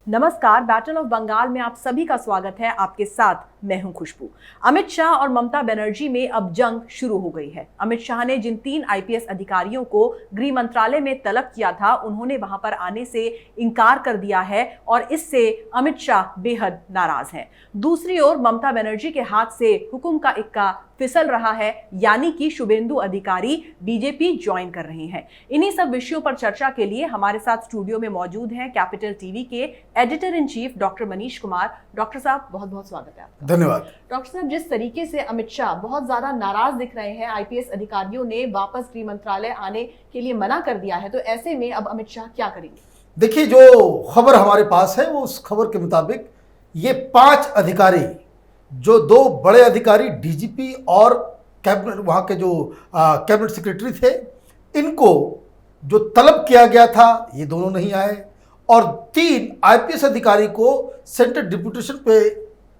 नमस्कार, battle of Bengal में आप सभी का स्वागत है। आपके साथ मैं हूं खुशबू। अमित शाह और ममता बनर्जी में अब जंग शुरू हो गई है। अमित शाह ने जिन 3 आईपीएस अधिकारियों को गृह मंत्रालय में तलब किया था, उन्होंने वहां पर आने से इनकार कर दिया है और इससे अमित शाह बेहद नाराज हैं। दूसरी ओर ममता बनर्जी के हाथ से हुक्म का इक्का फिसल रहा है, यानी कि शुभेंदु अधिकारी बीजेपी ज्वाइन कर रहे हैं। इन्हीं सब विषयों पर चर्चा के लिए हमारे साथ स्टूडियो में मौजूद हैं कैपिटल टीवी के editor in chief doctor Manish Kumar. Doctor साहब, बहुत बहुत स्वागत है आपका। धन्यवाद। डॉक्टर साहब, जिस तरीके से अमित शाह बहुत ज्यादा नाराज दिख रहे हैं, आईपीएस अधिकारियों ने वापस गृह मंत्रालय आने के लिए मना कर दिया है, तो ऐसे में अब अमित शाह क्या करेंगे? देखिए, जो खबर हमारे पास है वो उस खबर के मुताबिक ये 5 अधिकारी, जो 2 बड़े अधिकारी डीजीपी और कैबिनेट वहाँ के जो कैबिनेट सेक्रेटरी थे, इनको जो तलब किया गया था ये दोनों नहीं आए, और 3 आईपीएस अधिकारी को सेंट्रल डिप्यूटेशन पे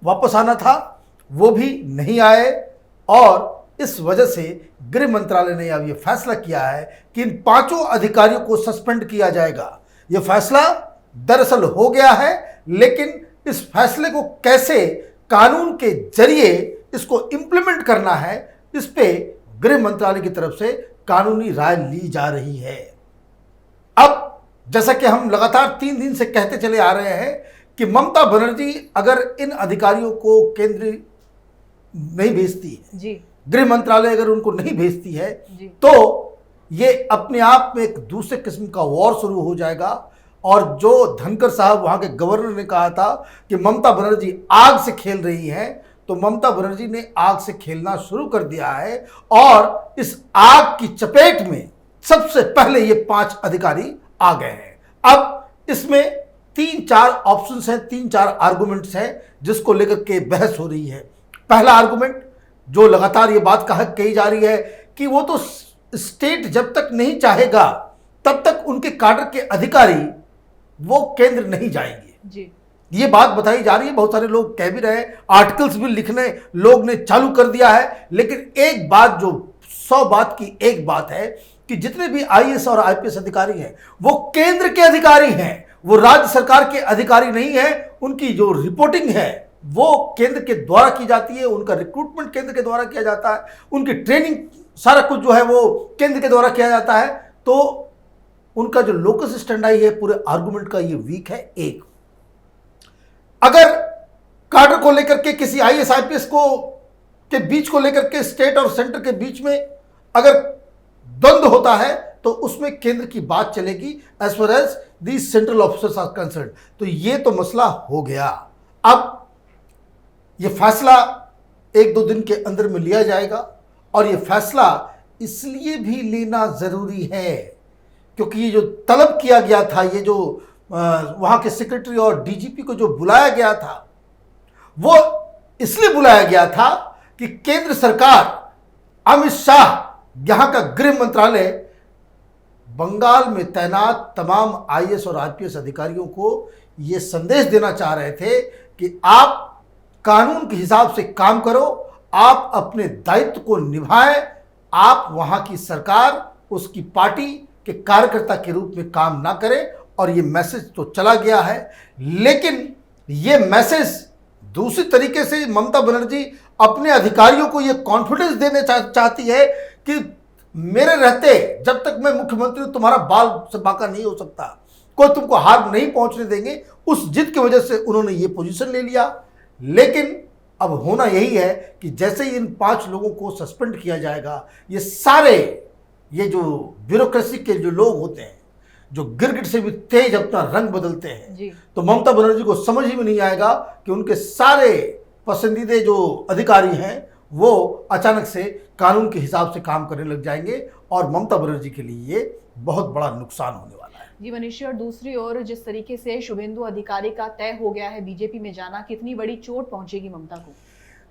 वापस आना था, वो भी नहीं आए। और इस वजह से गृह मंत्रालय ने अब ये फैसला किया है कि इन 5 अधिकारियों को सस्पेंड किया जाएगा। ये फैसला दरअसल हो गया है, लेकिन इस फैसले को कैसे कानून के जरिए इसको इंप्लीमेंट करना है, इस पे गृह मंत्रालय की तरफ से कानूनी राय ली जा रही है। अब जैसा कि हम लगातार 3 दिन से कहते चले आ रहे हैं कि ममता बनर्जी अगर इन अधिकारियों को केंद्र नहीं भेजती है जी, गृह मंत्रालय अगर उनको नहीं भेजती है जी, तो ये अपने आप में एक दूसरे किस्म का वॉर शुरू हो जाएगा। और जो धनखड़ साहब वहाँ के गवर्नर ने कहा था कि ममता बनर्जी आग से खेल रही हैं, तो ममता बनर्जी ने आग से खेलना शुरू कर दिया है। और इस आग की चपेट में सबसे पहले ये 5 अधिकारी आ गए हैं। अब इसमें 3-4 ऑप्शंस हैं, 3-4 आर्गुमेंट्स हैं जिसको लेकर के बहस हो रही है। पहला आर्गुमेंट जो लगातार ये बात कही जा रही है कि वो तो स्टेट जब तक नहीं चाहेगा तब तक उनके काडर के अधिकारी वो केंद्र नहीं जाएंगे जी। ये बात बताई जा रही है। बहुत सारे लोग कह भी रहे हैं, आर्टिकल्स भी लिखने लोग ने चालू कर दिया है। लेकिन एक बात जो 100 बात की एक बात है कि जितने भी आईएएस और आईपीएस अधिकारी हैं वो केंद्र के अधिकारी हैं, वो राज्य सरकार के अधिकारी नहीं हैं। उनकी जो रिपोर्टिंग है वो केंद्र के द्वारा की जाती है, उनका रिक्रूटमेंट केंद्र के द्वारा किया जाता है, उनकी ट्रेनिंग सारा कुछ जो है वो केंद्र के द्वारा किया जाता है। तो उनका जो लोकस स्टैंडाई है पूरे आर्गुमेंट का ये वीक है। एक, अगर काडर को लेकर के किसी आईएएस आईपीएस को के बीच को लेकर के स्टेट और सेंटर के बीच में अगर द्वंद्व होता है तो उसमें केंद्र की बात चलेगी as far as the central officers are concerned. तो ये तो मसला हो गया। अब ये फैसला 1-2 दिन के अंदर में लिया जाएगा, और ये फैसला इसलिए भी लेना जरूरी है क्योंकि ये जो तलब किया गया था, ये जो वहाँ के सेक्रेटरी और डीजीपी को जो बुलाया गया था, वो इसलिए बुलाया गया था कि केंद्र सरकार, अमित शाह, यहाँ का गृह मंत्रालय बंगाल में तैनात तमाम आईएएस और आईपीएस अधिकारियों को ये संदेश देना चाह रहे थे कि आप कानून के हिसाब से काम करो, आप अपने दायित्व को निभाएं, आप वहाँ की सरकार, उसकी पार्टी के कार्यकर्ता के रूप में काम ना करें। और ये मैसेज तो चला गया है, लेकिन ये मैसेज दूसरी तरीके से ममता बनर्जी अपने अधिकारियों को ये कॉन्फिडेंस देने चाहती है कि मेरे रहते जब तक मैं मुख्यमंत्री हूं तुम्हारा बाल से बांका नहीं हो सकता, कोई तुमको हार नहीं पहुंचने देंगे। उस जिद की वजह से उन्होंने ये पोजीशन ले लिया। लेकिन अब होना यही है कि जैसे ही इन 5 लोगों को सस्पेंड किया जाएगा, ये सारे ये जो ब्यूरोक्रेसी के जो लोग होते हैं, जो गिरगिट से भी तेज अपना रंग बदलते हैं, तो ममता बनर्जी को समझ ही में नहीं आएगा कि उनके सारे पसंदीदे जो अधिकारी हैं वो अचानक से कानून के हिसाब से काम करने लग जाएंगे, और ममता बनर्जी के लिए ये बहुत बड़ा नुकसान होने वाला है। जी मनीष, और दूसरी ओर जिस तरीके से शुभेंदु अधिकारी का तय हो गया है बीजेपी में जाना, कितनी बड़ी चोट पहुंचेगी ममता को?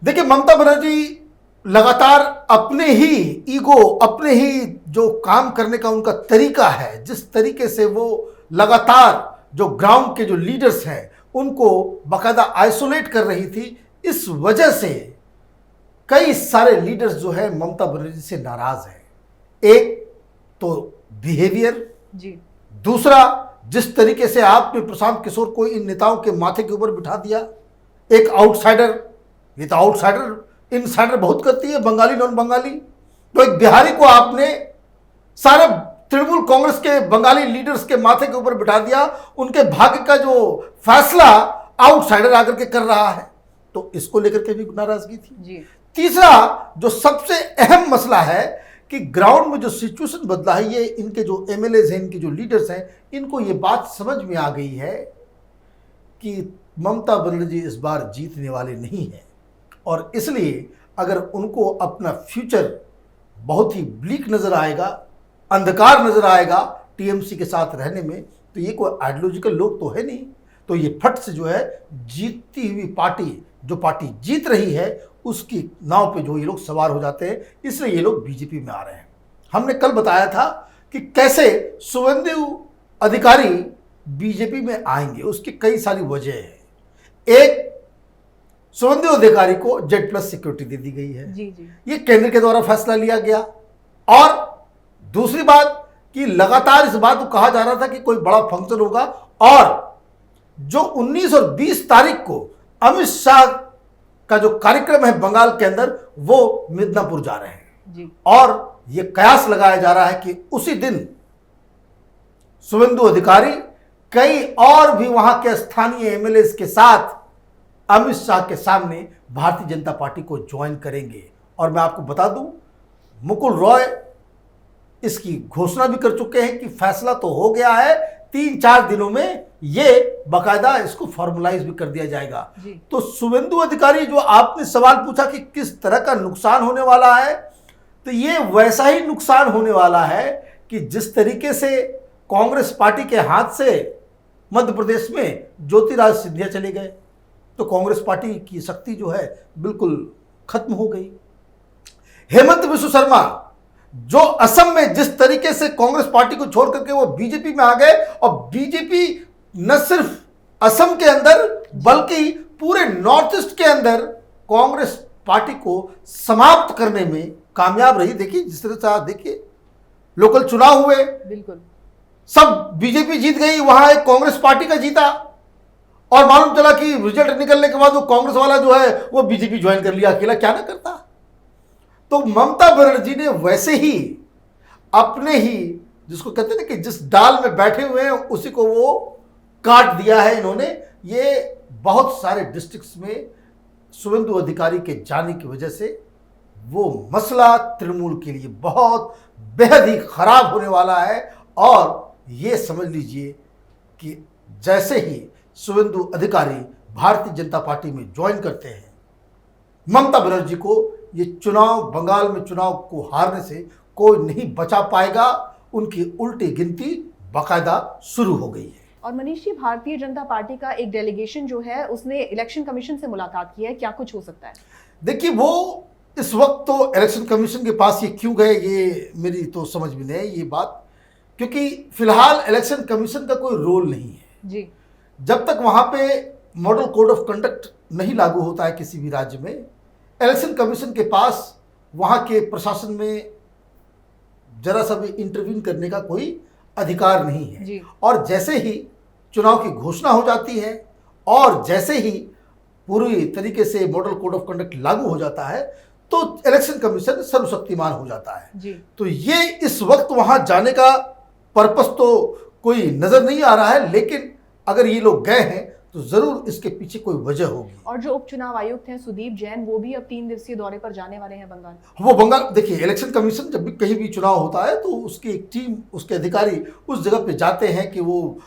देखिए, ममता बनर्जी लगातार अपने ही ईगो, अपने ही जो काम करने का उनका तरीका है, जिस तरीके से वो लगातार जो ग्राउंड के जो लीडर्स हैं उनको बाकायदा आइसोलेट कर रही थी, इस वजह से कई सारे लीडर्स जो है ममता बनर्जी से नाराज हैं। एक तो बिहेवियर, जी, दूसरा जिस तरीके से आपने प्रशांत किशोर को इन नेताओं के माथे के ऊपर बिठा दिया, एक आउटसाइडर, ये तो आउटसाइडर इनसाइडर बहुत करती है, बंगाली नॉन बंगाली। तो एक बिहारी को आपने सारे तृणमूल कांग्रेस के बंगाली लीडर्स के माथे के ऊपर बिठा दिया, उनके भाग्य का जो फैसला आउटसाइडर आकर के कर रहा है, तो इसको लेकर के भी नाराजगी थी जी। तीसरा जो सबसे अहम मसला है कि ग्राउंड में जो सिचुएशन बदला है, ये इनके जो एमएलएज हैं, इनके जो लीडर्स हैं, इनको ये बात समझ में आ गई है कि ममता बनर्जी इस बार जीतने वाले नहीं हैं, और इसलिए अगर उनको अपना फ्यूचर बहुत ही ब्लीक नजर आएगा, अंधकार नजर आएगा टीएमसी के साथ रहने में, तो ये कोई आइडियोलॉजिकल लोग तो है नहीं, तो ये फट से जो है जीतती हुई पार्टी, जो पार्टी जीत रही है उसकी नाव पे जो ये लोग सवार हो जाते हैं, इसलिए ये लोग बीजेपी में आ रहे हैं। हमने कल बताया था कि कैसे शुभेंदु अधिकारी बीजेपी में आएंगे, उसकी कई सारी वजह है। एक, शुभेंदु अधिकारी को Z+ सिक्योरिटी दे दी गई है, जी जी। ये केंद्र के द्वारा फैसला लिया गया। और दूसरी बात कि लगातार इस बात को कहा जा रहा था कि कोई बड़ा फंक्शन होगा, और जो 19 और 20 तारीख को अमित शाह का जो कार्यक्रम है बंगाल के अंदर, वो मिदनापुर जा रहे हैं जी। और ये कयास लगाया जा रहा है कि उसी दिन शुभेंदु अधिकारी कई और भी वहां के स्थानीय एमएलए के साथ अमित शाह के सामने भारतीय जनता पार्टी को ज्वाइन करेंगे। और मैं आपको बता दूं, मुकुल रॉय इसकी घोषणा भी कर चुके हैं कि फैसला तो हो गया है, 3-4 दिनों में ये बाकायदा इसको फॉर्मुलाइज भी कर दिया जाएगा। तो शुभेंदु अधिकारी, जो आपने सवाल पूछा कि किस तरह का नुकसान होने वाला है, तो ये वैसा ही नुकसान होने वाला है कि जिस तरीके से कांग्रेस पार्टी के हाथ से मध्य प्रदेश में ज्योतिरादित्य सिंधिया चले गए, तो कांग्रेस पार्टी की शक्ति जो है बिल्कुल खत्म हो गई। हेमंत बिस्व शर्मा जो असम में जिस तरीके से कांग्रेस पार्टी को छोड़ करके वो बीजेपी में आ गए, और बीजेपी न सिर्फ असम के अंदर बल्कि पूरे नॉर्थ ईस्ट के अंदर कांग्रेस पार्टी को समाप्त करने में कामयाब रही। देखिए जिस तरह से आप देखिए, लोकल चुनाव हुए, बिल्कुल सब बीजेपी जीत गई, वहां एक कांग्रेस पार्टी का जीता, और मालूम चला कि रिजल्ट निकलने के बाद वो कांग्रेस वाला जो है वो बीजेपी ज्वाइन कर लिया, अकेला क्या ना करता। तो ममता बनर्जी ने वैसे ही अपने ही, जिसको कहते हैं ना कि जिस डाल में बैठे हुए हैं उसी को वो काट दिया है इन्होंने। ये बहुत सारे डिस्ट्रिक्ट्स में शुभेंदु अधिकारी के जाने की वजह से वो मसला तृणमूल के लिए बहुत बेहद ही खराब होने वाला है। और ये समझ लीजिए कि जैसे ही शुभेंदु अधिकारी भारतीय जनता पार्टी में ज्वाइन करते हैं, ममता बनर्जी को ये चुनाव, बंगाल में चुनाव को हारने से कोई नहीं बचा पाएगा। उनकी उल्टी गिनती बाकायदा शुरू हो गई है। और मनीष जी, भारतीय जनता पार्टी का एक डेलीगेशन जो है उसने इलेक्शन कमीशन से मुलाकात की है, क्या कुछ हो सकता है? देखिए, वो इस वक्त तो इलेक्शन कमीशन के पास ये क्यों गए, ये मेरी तो समझ में नहीं है ये बात, क्योंकि फिलहाल इलेक्शन कमीशन का कोई रोल नहीं है जी। जब तक वहां पे मॉडल कोड ऑफ कंडक्ट नहीं लागू होता है किसी भी राज्य में, इलेक्शन कमीशन के पास वहां के प्रशासन में जरा सा भी इंटरवीन करने का कोई अधिकार नहीं है जी। और जैसे ही चुनाव की घोषणा हो जाती है और जैसे ही पूरी तरीके से मॉडल कोड ऑफ कंडक्ट लागू हो जाता है तो इलेक्शन कमीशन सर्वशक्तिमान हो जाता है जी। तो ये इस वक्त वहां जाने का पर्पस तो कोई नजर नहीं आ रहा है, लेकिन अगर ये लोग गए हैं तो जरूर इसके पीछे कोई वजह होगी। और जो उपचुनाव आयुक्त हैं सुदीप जैन, वो भी अब 3 दिवसीय दौरे पर जाने वाले हैं बंगाल। वो बंगाल, देखिए इलेक्शन कमीशन जब भी कहीं भी चुनाव होता है तो उसकी एक टीम, उसके अधिकारी उस जगह पे जाते हैं कि वो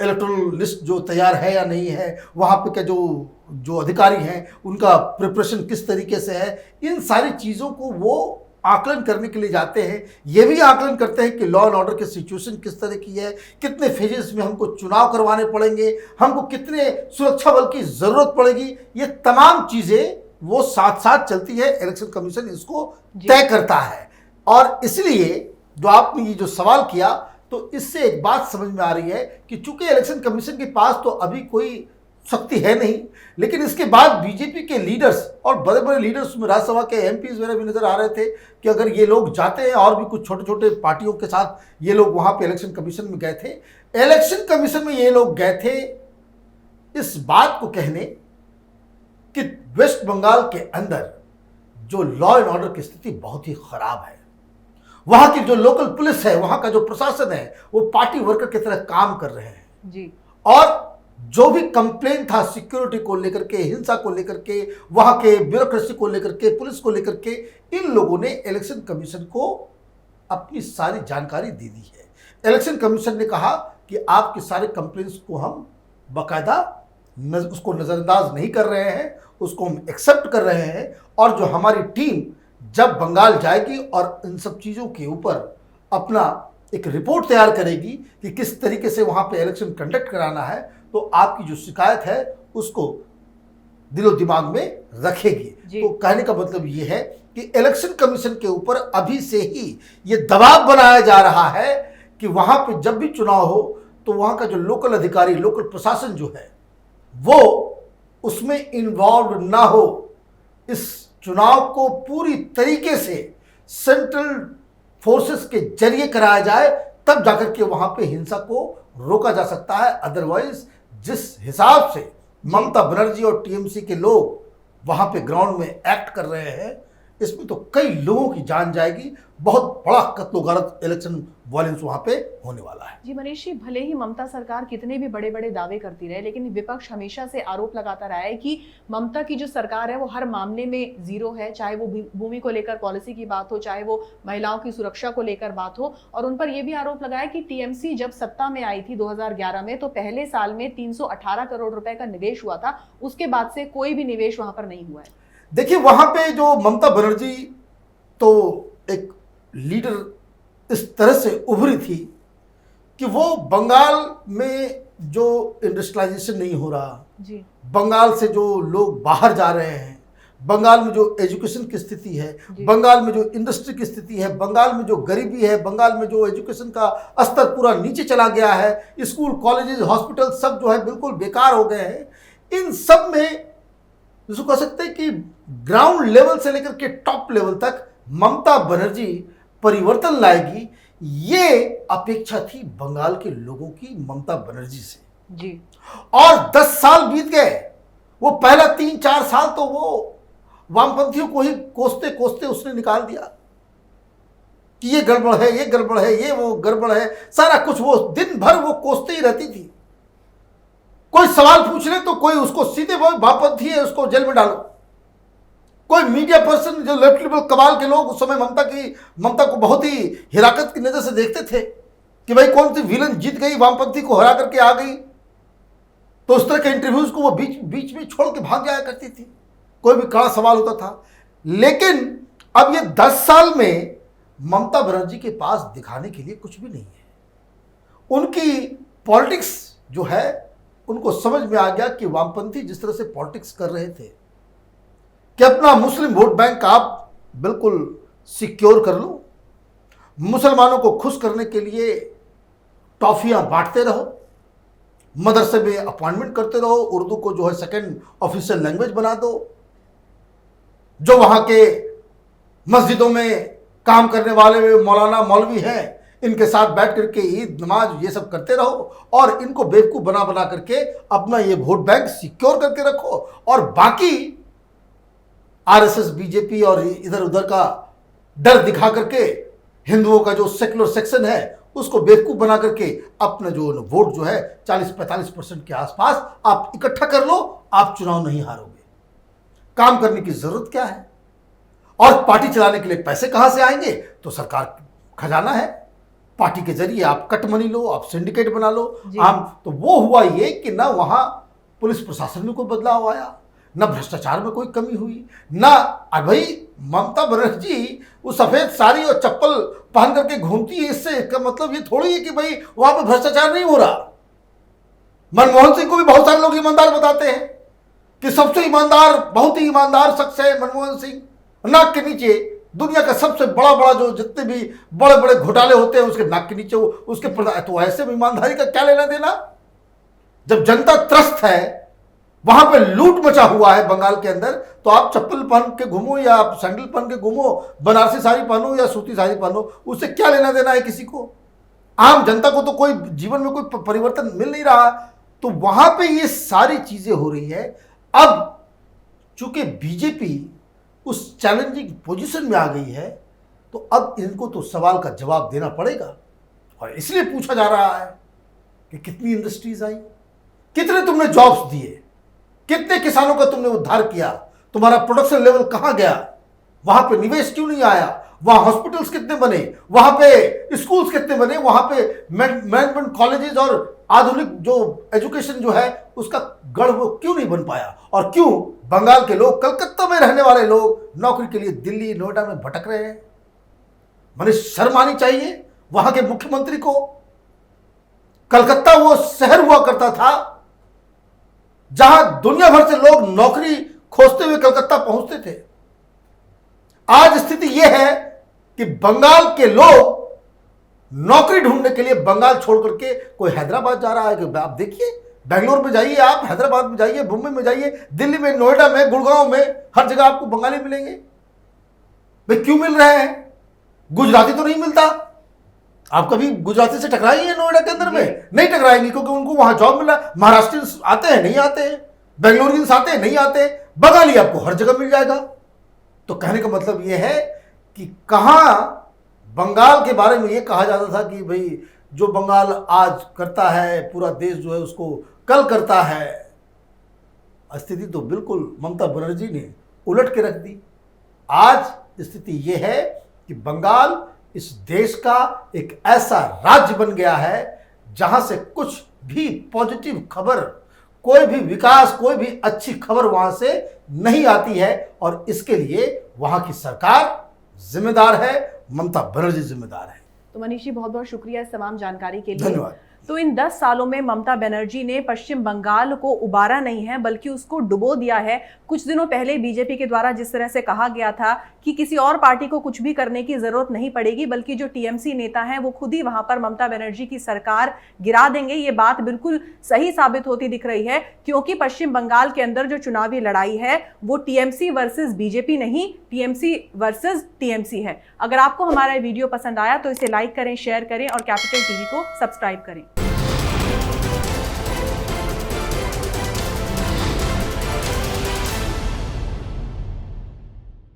इलेक्टोरल लिस्ट जो तैयार है या नहीं है, वहाँ पे क्या जो अधिकारी हैं उनका प्रिपरेशन किस तरीके से है, इन सारी चीज़ों को वो आकलन करने के लिए जाते हैं। ये भी आकलन करते हैं कि लॉ एंड ऑर्डर की सिचुएशन किस तरह की है, कितने फेजेस में हमको चुनाव करवाने पड़ेंगे, हमको कितने सुरक्षा बल की ज़रूरत पड़ेगी, ये तमाम चीज़ें वो साथ साथ चलती है। इलेक्शन कमीशन इसको तय करता है और इसलिए जो आपने ये जो सवाल किया तो इससे एक बात समझ में आ रही है कि चूंकि इलेक्शन कमीशन के पास तो अभी कोई शक्ति है नहीं। लेकिन इसके बाद बीजेपी के लीडर्स और बड़े बड़े लीडर्स में राज्यसभा के एमपीज वगैरह भी नजर आ रहे थे कि अगर ये लोग जाते हैं, और भी कुछ छोटे छोटे पार्टियों के साथ ये लोग वहां पे इलेक्शन कमीशन में गए थे। इलेक्शन कमीशन में ये लोग गए थे इस बात को कहने कि वेस्ट बंगाल के अंदर जो लॉ एंड ऑर्डर की स्थिति बहुत ही खराब है, वहां की जो लोकल पुलिस है, वहां का जो प्रशासन है, वो पार्टी वर्कर की तरह काम कर रहे हैं जी। और जो भी कंप्लेन था सिक्योरिटी को लेकर के, हिंसा को लेकर के, वहां के ब्यूरोक्रेसी को लेकर के, पुलिस को लेकर के, इन लोगों ने इलेक्शन कमीशन को अपनी सारी जानकारी दे दी है। इलेक्शन कमीशन ने कहा कि आपके सारे कंप्लेंट्स को हम बाकायदा उसको नजरअंदाज नहीं कर रहे हैं, उसको हम एक्सेप्ट कर रहे हैं, और जो हमारी टीम जब बंगाल जाएगी और इन सब चीज़ों के ऊपर अपना एक रिपोर्ट तैयार करेगी कि किस तरीके से वहाँ पे इलेक्शन कंडक्ट कराना है, तो आपकी जो शिकायत है उसको दिलो दिमाग में रखेगी। तो कहने का मतलब ये है कि इलेक्शन कमीशन के ऊपर अभी से ही ये दबाव बनाया जा रहा है कि वहाँ पे जब भी चुनाव हो तो वहाँ का जो लोकल अधिकारी, लोकल प्रशासन जो है, वो उसमें इन्वॉल्व ना हो। इस चुनाव को पूरी तरीके से सेंट्रल फोर्सेस के जरिए कराया जाए, तब जाकर के वहां पे हिंसा को रोका जा सकता है। अदरवाइज जिस हिसाब से ममता बनर्जी और टीएमसी के लोग वहां पे ग्राउंड में एक्ट कर रहे हैं, इसमें तो कई लोगों की जान जाएगी। बहुत बड़ा कत्लोगारत इलेक्शन वायलेंस वहां पे होने वाला है। जी मनीष जी, भले ही ममता सरकार कितने भी बड़े बड़े दावे करती रहे, लेकिन विपक्ष हमेशा से आरोप लगाता रहा है कि ममता की जो सरकार है वो हर मामले में जीरो है, चाहे वो भूमि को लेकर पॉलिसी की बात हो, चाहे वो महिलाओं की सुरक्षा को लेकर बात हो। और उन पर यह भी आरोप लगाया कि टीएमसी जब सत्ता में आई थी 2011 में, तो पहले साल में 318 करोड़ रुपए का निवेश हुआ था, उसके बाद से कोई भी निवेश वहां पर नहीं हुआ है। देखिए, वहां पे जो ममता बनर्जी तो एक लीडर इस तरह से उभरी थी कि वो बंगाल में जो इंडस्ट्रियलाइजेशन नहीं हो रहा जी, बंगाल से जो लोग बाहर जा रहे हैं, बंगाल में जो एजुकेशन की स्थिति है, बंगाल में जो इंडस्ट्री की स्थिति है, बंगाल में जो गरीबी है, बंगाल में जो एजुकेशन का स्तर पूरा नीचे चला गया है, स्कूल कॉलेजेस हॉस्पिटल सब जो है बिल्कुल बेकार हो गए हैं। इन सब में जिसको कह सकते हैं कि ग्राउंड लेवल से लेकर के टॉप लेवल तक ममता बनर्जी परिवर्तन लाएगी, ये अपेक्षा थी बंगाल के लोगों की ममता बनर्जी से जी। और 10 साल बीत गए। वो पहला 3-4 साल तो वो वामपंथियों को ही कोसते कोसते उसने निकाल दिया कि ये गड़बड़ है, ये गड़बड़ है, ये वो गड़बड़ है, सारा कुछ वो दिन भर वो कोसते ही रहती थी। कोई सवाल पूछ ले तो कोई उसको सीधे वो वामपंथी है उसको जेल में डालो। कोई मीडिया पर्सन जो लेफ्ट लिबरल कमाल के लोग उस समय ममता को बहुत ही हिराकत की नजर से देखते थे कि भाई कौन सी विलन जीत गई, वामपंथी को हरा करके आ गई, तो उस तरह के इंटरव्यूज को वो बीच में छोड़ के भाग जाया करती थी, कोई भी कड़ा सवाल होता था। लेकिन अब ये 10 साल में ममता बनर्जी के पास दिखाने के लिए कुछ भी नहीं है। उनकी पॉलिटिक्स जो है, उनको समझ में आ गया कि वामपंथी जिस तरह से पॉलिटिक्स कर रहे थे कि अपना मुस्लिम वोट बैंक आप बिल्कुल सिक्योर कर लो, मुसलमानों को खुश करने के लिए टॉफियां बांटते रहो, मदरसे में अपॉइंटमेंट करते रहो, उर्दू को जो है सेकंड ऑफिशियल लैंग्वेज बना दो, जो वहां के मस्जिदों में काम करने वाले मौलाना मौलवी हैं इनके साथ बैठ करके ईद नमाज ये सब करते रहो, और इनको बेवकूफ़ बना बना करके अपना ये वोट बैंक सिक्योर करके रखो, और बाकी आरएसएस बीजेपी और इधर उधर का डर दिखा करके हिंदुओं का जो सेकुलर सेक्शन है उसको बेवकूफ़ बना करके अपना जो वोट जो है 40-45% के आसपास आप इकट्ठा कर लो, आप चुनाव नहीं हारोगे। काम करने की जरूरत क्या है? और पार्टी चलाने के लिए पैसे कहां से आएंगे? तो सरकार खजाना है, पार्टी के जरिए आप कट मनी लो, आप सिंडिकेट बना लो। तो वो हुआ ये कि ना वहां पुलिस प्रशासन में कोई बदलाव आया, न भ्रष्टाचार में कोई कमी हुई, ना भाई ममता बनर्जी वो सफेद साड़ी और चप्पल पहन करके घूमती है, इससे इसका मतलब ये थोड़ी है कि भाई वहां पर भ्रष्टाचार नहीं हो रहा। मनमोहन सिंह को भी बहुत सारे लोग ईमानदार बताते हैं कि सबसे ईमानदार, बहुत ही ईमानदार शख्स है मनमोहन सिंह। नाक के नीचे दुनिया का सबसे बड़ा जो जितने भी बड़े बड़े घोटाले होते हैं उसके नाक के नीचे उसके तो ऐसे में ईमानदारी का क्या लेना देना? जब जनता त्रस्त है वहां पे लूट मचा हुआ है बंगाल के अंदर, तो आप चप्पल पहन के घूमो या आप सैंडल पहन के घूमो, बनारसी साड़ी पहनो या सूती साड़ी पहनो, उससे क्या लेना देना है किसी को? आम जनता को तो कोई जीवन में कोई परिवर्तन मिल नहीं रहा। तो वहां पे ये सारी चीजें हो रही है। अब चूंकि बीजेपी उस चैलेंजिंग पोजीशन में आ गई है, तो अब इनको तो सवाल का जवाब देना पड़ेगा। और इसलिए पूछा जा रहा है कि कितनी इंडस्ट्रीज आई, कितने तुमने जॉब्स दिए, कितने किसानों का तुमने उद्धार किया, तुम्हारा प्रोडक्शन लेवल कहां गया, वहां पे निवेश क्यों नहीं आया, वहां हॉस्पिटल्स कितने बने, वहां पे स्कूल्स कितने बने, वहां पे मैनेजमेंट कॉलेजेस और आधुनिक जो एजुकेशन जो है उसका गढ़ वो क्यों नहीं बन पाया, और क्यों बंगाल के लोग, कलकत्ता में रहने वाले लोग नौकरी के लिए दिल्ली नोएडा में भटक रहे हैं? मैंने शर्म आनी चाहिए वहां के मुख्यमंत्री को। कलकत्ता वो शहर हुआ करता था जहां दुनिया भर से लोग नौकरी खोजते हुए कलकत्ता पहुंचते थे। आज स्थिति यह है कि बंगाल के लोग नौकरी ढूंढने के लिए बंगाल छोड़ करके कोई हैदराबाद जा रहा है। कि आप देखिए, बेंगलोर में जाइए, आप हैदराबाद में जाइए, मुंबई में जाइए, दिल्ली में, नोएडा में, गुड़गांव में, हर जगह आपको बंगाली मिलेंगे। भाई क्यों मिल रहे हैं? गुजराती तो नहीं मिलता। आप कभी गुजराती से टकराई है नोएडा के अंदर में? नहीं टकराएंगे, क्योंकि उनको वहां जॉब मिल रहा है। महाराष्ट्रियंस आते हैं, नहीं आते हैं। बेंगलोरियंस आते हैं, नहीं आते। बंगाली आपको हर जगह मिल जाएगा। तो कहने का मतलब यह है कि कहां बंगाल के बारे में यह कहा जाता था कि भाई जो बंगाल आज करता है, पूरा देश जो है उसको कल करता है। स्थिति तो बिल्कुल ममता बनर्जी ने उलट के रख दी। आज स्थिति यह है कि बंगाल इस देश का एक ऐसा राज्य बन गया है जहां से कुछ भी पॉजिटिव खबर, कोई भी विकास, कोई भी अच्छी खबर वहां से नहीं आती है। और इसके लिए वहां की सरकार जिम्मेदार है, ममता बनर्जी जिम्मेदार है। तो मनीष जी, बहुत बहुत शुक्रिया इस तमाम जानकारी के लिए। धन्यवाद। तो इन 10 सालों में ममता बनर्जी ने पश्चिम बंगाल को उबारा नहीं है, बल्कि उसको डुबो दिया है। कुछ दिनों पहले बीजेपी के द्वारा जिस तरह से कहा गया था कि किसी और पार्टी को कुछ भी करने की जरूरत नहीं पड़ेगी, बल्कि जो टीएमसी नेता हैं वो खुद ही वहां पर ममता बनर्जी की सरकार गिरा देंगे, ये बात बिल्कुल सही साबित होती दिख रही है। क्योंकि पश्चिम बंगाल के अंदर जो चुनावी लड़ाई है वो टीएमसी वर्सेस बीजेपी नहीं, टीएमसी वर्सेस टीएमसी है। अगर आपको हमारा वीडियो पसंद आया तो इसे लाइक करें, शेयर करें और कैपिटल टीवी को सब्सक्राइब करें।